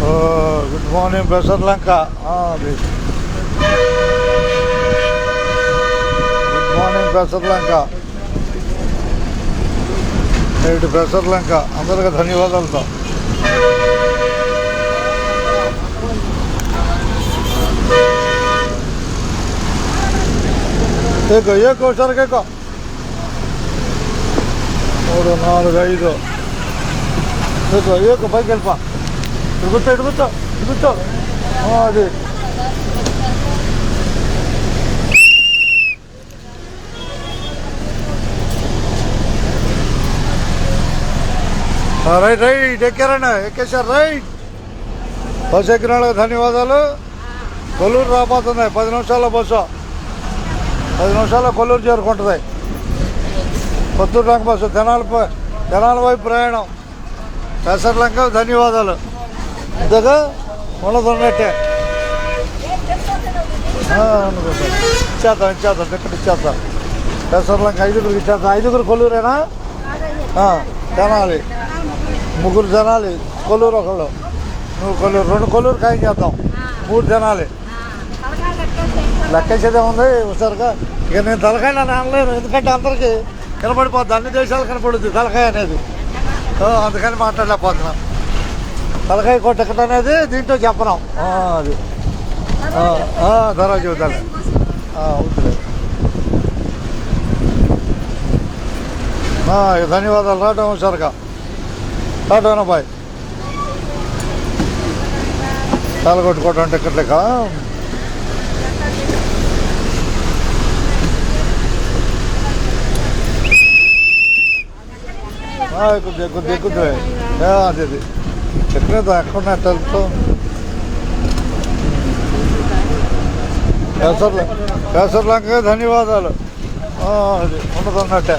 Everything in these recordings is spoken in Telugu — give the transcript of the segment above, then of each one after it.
Good morning Pesarlanka. Good morning Pesarlanka. నేటి పెసర్లంక అందరికీ ధన్యవాదాలతో. ఏకో ఏకో సరికేకో 3 4 5 ఏకో ఏకో పైకి వెళ్ళిపా. ఇటు కూర్చో అది రైట్ ఎక్కారండి, ఎక్కేశారు. రైట్ బస్సు ఎక్కిన వాళ్ళకి ధన్యవాదాలు. కొల్లూరు రాబోతుంది 10 నిమిషాల్లో బస్సు. 10 నిమిషాల్లో కొల్లూరు చేరుకుంటుంది. కొత్తూరు రంగ బస్సు తెనాల వైపు ప్రయాణం. పెసర్లంక ధన్యవాదాలు. ఇంతగా ఉండదున్నట్టే ఇచ్చేద్దాం టికెట్ ఇచ్చేద్దాం. పెసర్లంక 5గురికి ఇచ్చేద్దాం. 5గురు కొల్లూరేనా? తెనాలి 3 తెనాలి, కొల్లూరు ఒకళ్ళు, నువ్వు కొల్లూరు, 2 కొల్లూరు ఖాయం చేద్దాం, 3 తెనాలి. లెక్కేసేదే ఉంది ఒకసారిగా. ఇక నేను తలకాయ అనలేను, ఎందుకంటే అందరికీ కనపడిపోద్ది, అన్ని దేశాలు కనపడుద్ది తలకాయ అనేది. అందుకని మాట్లాడలేకపోతున్నాను. తలకాయ టికెట్ అనేది దీంట్లో చెప్పను. అది తర్వాత చూద్దాం. అవుతుంది. ధన్యవాదాలు. రావటం సరిగా రావటం బాయ్. తల కొట్టుకోవటం టికెట్ లెక్క. ఎక్కుద్ది అది ఎక్కడేదో ఎక్కడ తెలుపు. పెసర్లంక ధన్యవాదాలు. అది ఉండదున్నట్టే.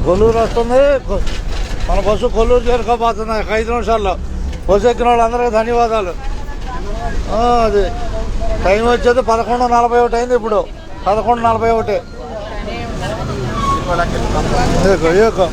కొల్లూరు వస్తుంది, మన బస్సు కొల్లూరు చేరుకోబోతుంది 5 నిమిషాల్లో. బస్సు ఎక్కిన వాళ్ళందరికీ ధన్యవాదాలు. అది టైం వచ్చేది 11:41 అయింది. ఇప్పుడు 11:41. ఏకో